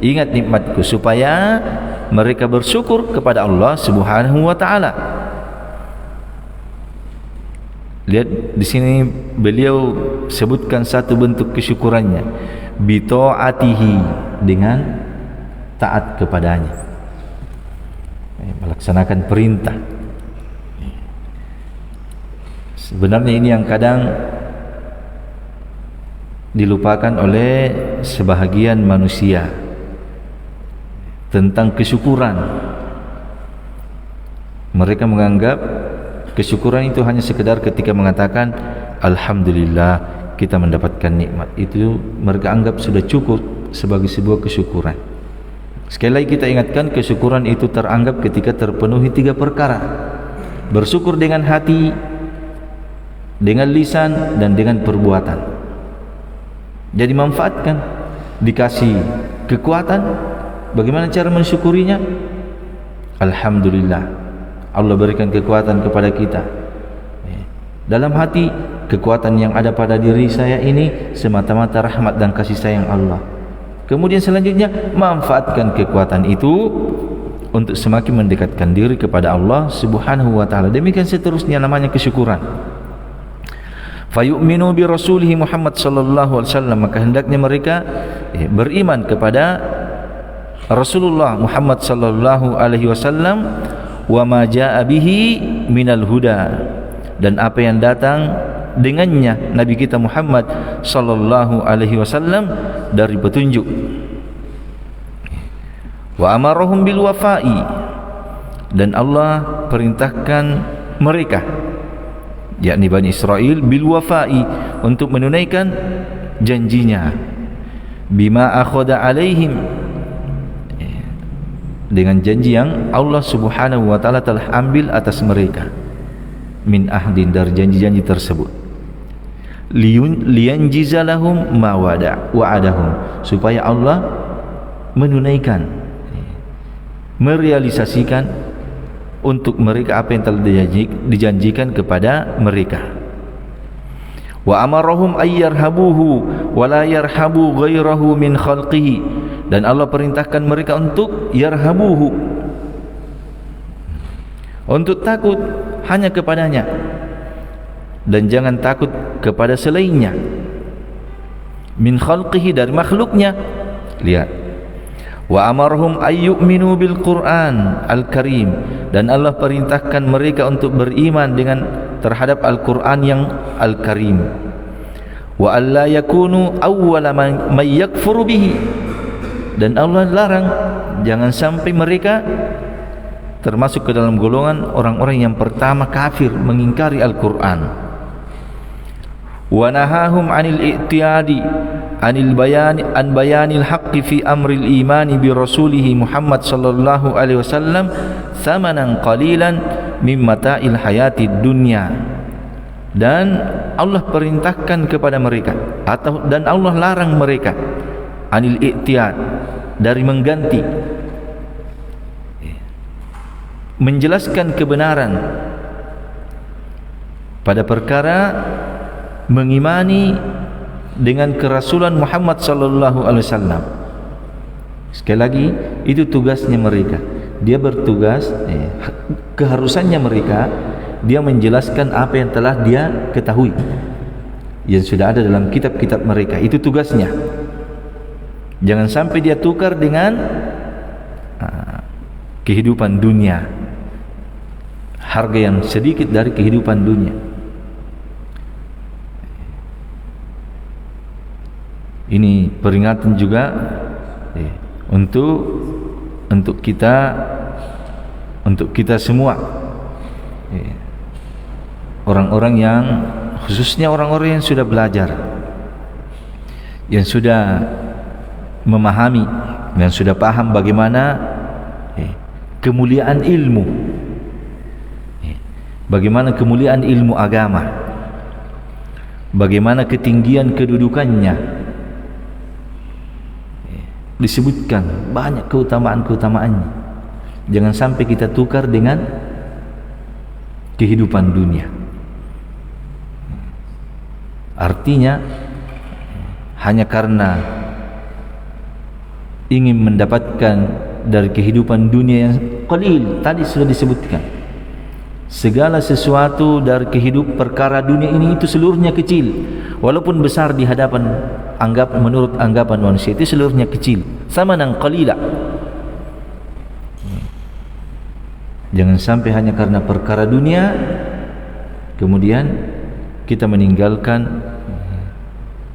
A: ingat nikmatku, supaya mereka bersyukur kepada Allah Subhanahu wa taala. Lihat di sini beliau sebutkan satu bentuk kesyukurannya, bi ta'atihi, dengan taat kepadanya, melaksanakan perintah. Sebenarnya ini yang kadang dilupakan oleh sebahagian manusia tentang kesyukuran. Mereka menganggap kesyukuran itu hanya sekedar ketika mengatakan alhamdulillah kita mendapatkan nikmat. Itu mereka anggap sudah cukup sebagai sebuah kesyukuran. Sekali lagi kita ingatkan, kesyukuran itu teranggap ketika terpenuhi 3 perkara: bersyukur dengan hati, dengan lisan, dan dengan perbuatan. Jadi manfaatkan, dikasih kekuatan, bagaimana cara mensyukurinya? Alhamdulillah, Allah berikan kekuatan kepada kita. Dalam hati, kekuatan yang ada pada diri saya ini semata-mata rahmat dan kasih sayang Allah. Kemudian selanjutnya, manfaatkan kekuatan itu untuk semakin mendekatkan diri kepada Allah Subhanahu wa taala. Demikian seterusnya, namanya kesyukuran. Fayu'minu bi rasulihi Muhammad sallallahu alaihi wasallam, maka hendaknya mereka beriman kepada Rasulullah Muhammad sallallahu alaihi wasallam, wa ma jaa'a bihi minal huda, dan apa yang datang dengannya Nabi kita Muhammad sallallahu alaihi wasallam dari petunjuk. Wa amarahum bil wafa'i, dan Allah perintahkan mereka, yakni Bani Israel, bil wafa'i, untuk menunaikan janjinya, bima akhadha alaihim, dengan janji yang Allah Subhanahu wa taala telah ambil atas mereka, min ahdin, dari janji-janji tersebut, liyanjiza lahum ma wa'adahum, supaya Allah menunaikan, merealisasikan untuk mereka apa yang telah dijanjikan kepada mereka. Wa amarahum ayyarhabuhu wa la yarhabu ghairahu min khalqihi, dan Allah perintahkan mereka untuk yarhabuhu, untuk takut hanya kepadanya dan jangan takut kepada selainnya. Min khalqihi, dari makhluknya. Lihat, wa amarhum ayyuminu bil Qur'an al-Karim, dan Allah perintahkan mereka untuk beriman dengan terhadap Al-Qur'an yang Al-Karim. Wa alla yakunu awwala man yakfuru bihi, dan Allah larang jangan sampai mereka termasuk ke dalam golongan orang-orang yang pertama kafir mengingkari Al-Qur'an. Wa nahahum 'anil i'tiyadi anil bayani an bayanil haqqi fi amril imani bi rasulihi Muhammad sallallahu alaihi wasallam thamanan qalilan min mata'il hayatid dunya, dan Allah perintahkan kepada mereka, dan Allah larang mereka anil i'tiyad, dari mengganti, menjelaskan kebenaran pada perkara mengimani dengan kerasulan Muhammad sallallahu alaihi wasallam. Sekali lagi, itu tugasnya mereka. Dia bertugas, keharusannya mereka, dia menjelaskan apa yang telah dia ketahui, yang sudah ada dalam kitab-kitab mereka. Itu tugasnya. Jangan sampai dia tukar dengan kehidupan dunia, harga yang sedikit dari kehidupan dunia. Ini peringatan juga untuk kita untuk kita semua, orang-orang yang, khususnya orang-orang yang sudah belajar, yang sudah memahami dan sudah paham bagaimana kemuliaan ilmu, bagaimana kemuliaan ilmu agama, bagaimana ketinggian kedudukannya. Disebutkan banyak keutamaan-keutamaannya. Jangan sampai kita tukar dengan kehidupan dunia. Artinya hanya karena ingin mendapatkan dari kehidupan dunia yang qalil, tadi sudah disebutkan, segala sesuatu dari perkara dunia ini itu seluruhnya kecil, walaupun besar di hadapan menurut anggapan manusia itu seluruhnya kecil, sama dengan qalila. Jangan sampai hanya karena perkara dunia kemudian kita meninggalkan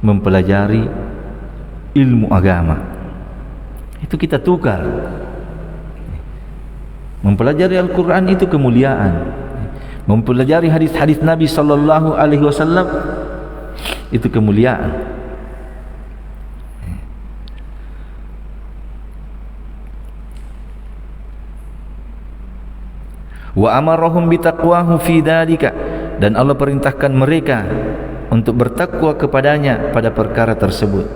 A: mempelajari ilmu agama. Itu kita tukar. Mempelajari Al-Quran itu kemuliaan. Mempelajari hadis-hadis Nabi sallallahu alaihi wasallam itu kemuliaan. Wa amarahum bitaqwahu fi dzalika, dan Allah perintahkan mereka untuk bertakwa kepadanya pada perkara tersebut.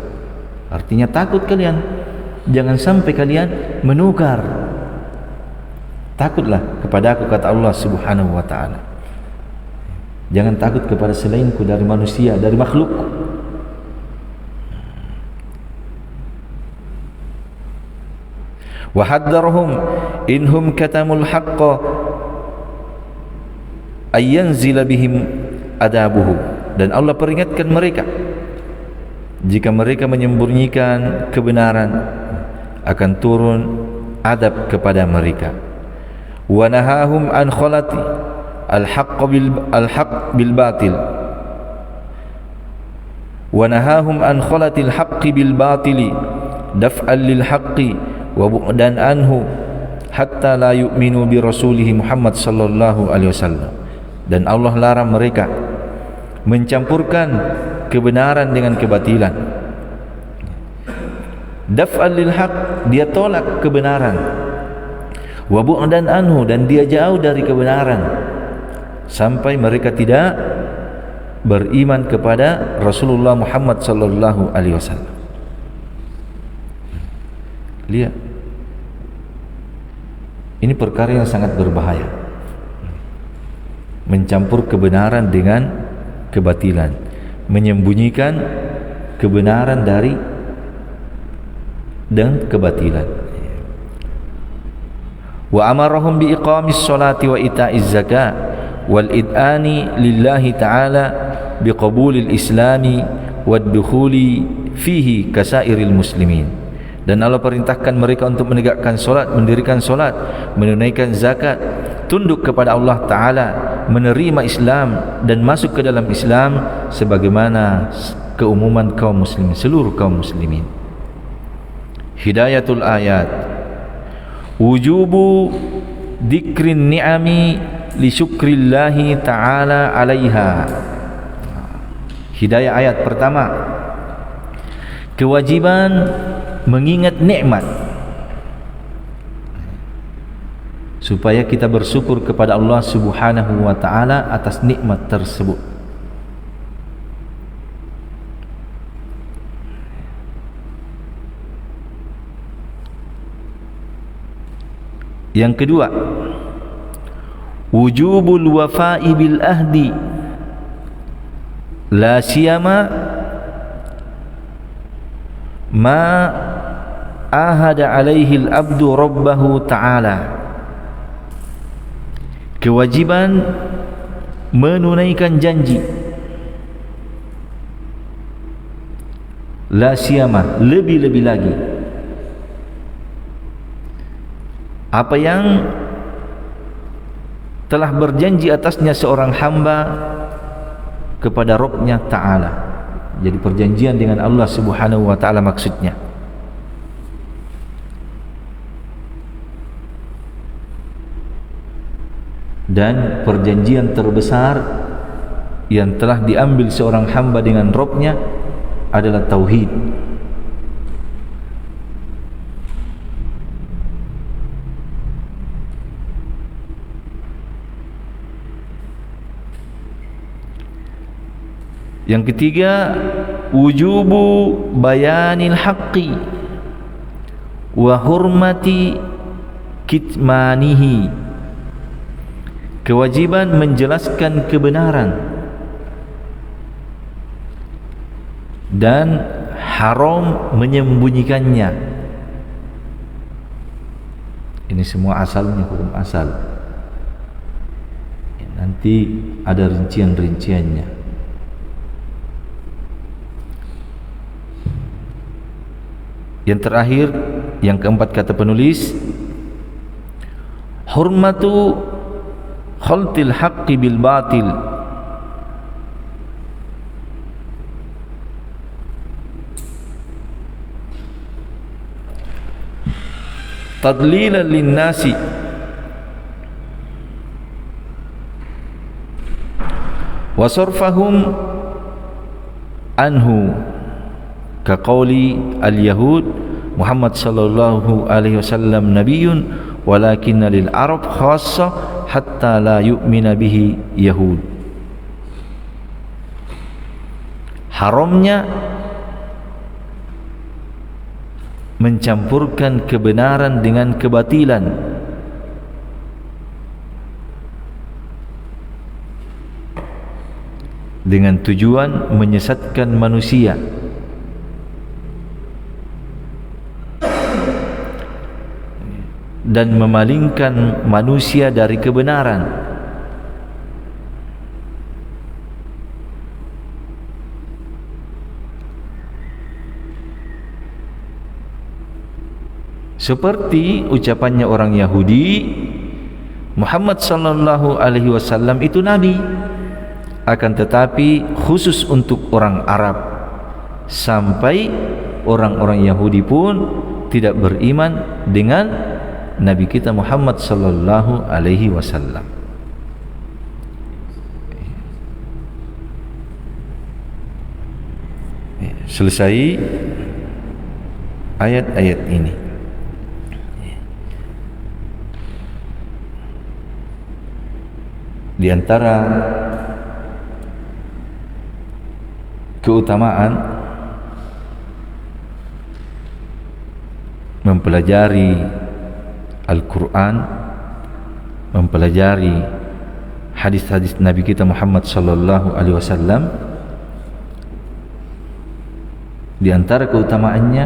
A: Artinya takut kalian, jangan sampai kalian menukar. Takutlah kepada aku, kata Allah Subhanahu wa ta'ala. Jangan takut kepada selainku dari manusia, dari makhluk. Wa haddarhum inhum katamul haqqa ayyanzila bihim adabuhu, dan Allah peringatkan mereka jika mereka menyembunyikan kebenaran akan turun adab kepada mereka. Wa nahahum an khalati al-haqq bil batil, wa nahahum an khalati al-haqq bil batili daf'an lil haqqi wa bu'dan anhu hatta la yu'minu bi rasulih Muhammad sallallahu alaihi wasallam. Dan Allah larang mereka mencampurkan kebenaran dengan kebatilan. Daf'al lil haq, dia tolak kebenaran. Wa bu'dan anhu, dan dia jauh dari kebenaran, sampai mereka tidak beriman kepada Rasulullah Muhammad sallallahu alaihi wasallam. Lihat, ini perkara yang sangat berbahaya. Mencampur kebenaran dengan kebatilan, menyembunyikan kebenaran dan kebatilan. Wa amarahum bi iqamis sholati wa ita'iz zakah wal id'ani lillahi ta'ala bi qabulil islami wad dukhuli fihi kasairil muslimin. Dan Allah perintahkan mereka untuk menegakkan solat, mendirikan solat, menunaikan zakat, tunduk kepada Allah Ta'ala, menerima Islam dan masuk ke dalam Islam sebagaimana keumuman kaum muslimin, seluruh kaum muslimin. Hidayatul ayat, wujubu dzikrin ni'ami li syukrillahi ta'ala 'alaiha. Hidayah ayat pertama, kewajiban mengingat nikmat supaya kita bersyukur kepada Allah Subhanahu wa ta'ala atas nikmat tersebut. Yang kedua, wujubul wafa'i bil ahdi la siyama ma ahada alaihi al-abdu rabbahu ta'ala. Kewajiban menunaikan janji, la siyama, lebih-lebih lagi apa yang telah berjanji atasnya seorang hamba kepada Rabbnya Ta'ala. Jadi perjanjian dengan Allah Subhanahu wa ta'ala maksudnya. dan perjanjian terbesar yang telah diambil seorang hamba dengan Rabb-nya adalah tauhid. Yang ketiga, wujubu bayanil haqqi wa hurmati kitmanihi, kewajiban menjelaskan kebenaran dan haram menyembunyikannya. Ini semua asalnya hukum asal. Nanti ada rincian-rinciannya. Yang terakhir, yang keempat kata penulis, hurmatu khaltil haqqi bil batil, tadlilan linnasi wa sarfahum anhu, kaqauli al-yahud Muhammad sallallahu alaihi wasallam nabiyyun walakinna lil arab khassa hatta la yu'mina bihi yahud. Haramnya mencampurkan kebenaran dengan kebatilan, dengan tujuan menyesatkan manusia dan memalingkan manusia dari kebenaran. Seperti ucapannya orang Yahudi, Muhammad sallallahu alaihi wasallam itu nabi, akan tetapi khusus untuk orang Arab, sampai orang-orang Yahudi pun tidak beriman dengan Nabi kita Muhammad sallallahu alaihi wasallam. Selesai ayat-ayat ini. Di antara keutamaan mempelajari Al-Quran, mempelajari hadis-hadis Nabi kita Muhammad sallallahu alaihi wasallam, di antara keutamaannya,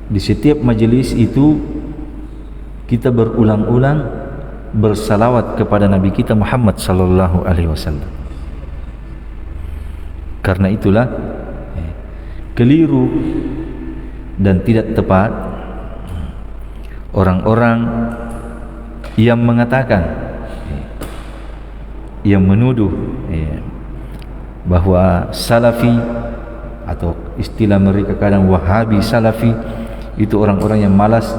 A: di setiap majelis itu kita berulang-ulang bersalawat kepada Nabi kita Muhammad sallallahu alaihi wasallam. Karena itulah keliru dan tidak tepat orang-orang yang mengatakan, yang menuduh bahwa Salafi, atau istilah mereka kadang Wahabi Salafi, itu orang-orang yang malas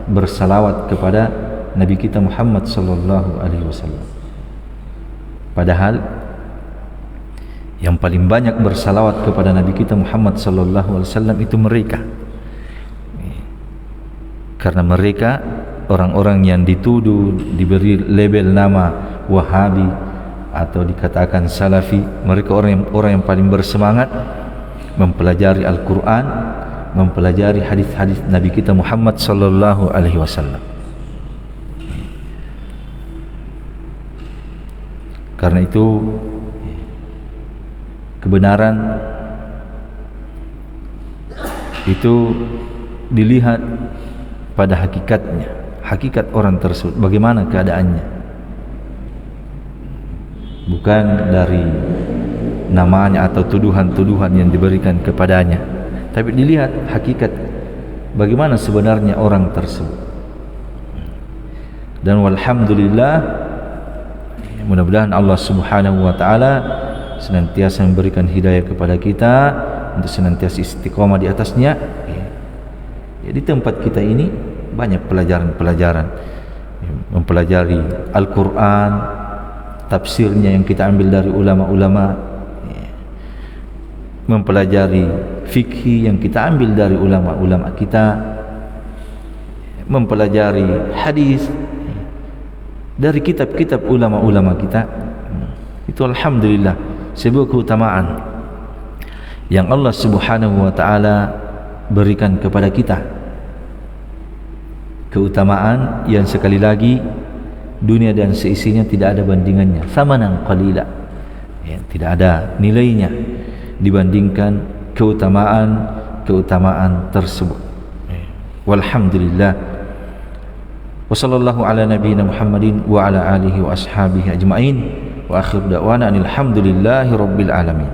A: bersalawat kepada Nabi kita Muhammad sallallahu alaihi wasallam. Padahal yang paling banyak bersalawat kepada Nabi kita Muhammad sallallahu alaihi wasallam itu mereka. Karena mereka orang-orang yang dituduh, diberi label nama Wahabi atau dikatakan Salafi, mereka orang yang paling bersemangat mempelajari Al-Quran, mempelajari hadis-hadis Nabi kita Muhammad sallallahu alaihi wasallam. Karena itu kebenaran itu dilihat pada hakikatnya, hakikat orang tersebut, bagaimana keadaannya, bukan dari namanya atau tuduhan-tuduhan yang diberikan kepadanya, tapi dilihat hakikat bagaimana sebenarnya orang tersebut. Dan walhamdulillah, mudah-mudahan Allah subhanahu wa ta'ala senantiasa memberikan hidayah kepada kita untuk senantiasa istiqomah di atasnya. Di tempat kita ini banyak pelajaran-pelajaran. mempelajari Al-Quran, tafsirnya yang kita ambil dari ulama-ulama, mempelajari fikih yang kita ambil dari ulama-ulama kita, mempelajari hadis dari kitab-kitab ulama-ulama kita. Itu alhamdulillah sebuah keutamaan yang Allah Subhanahu wa taala berikan kepada kita. Keutamaan yang sekali lagi dunia dan seisinya tidak ada bandingannya, samanan qalila, tidak ada nilainya dibandingkan keutamaan tersebut. Walhamdulillah. Wa sallallahu ala nabiyyina Muhammadin wa ala alihi wa ashabihi ajma'in. Wa akhir da'wana alhamdulillahi rabbil alamin.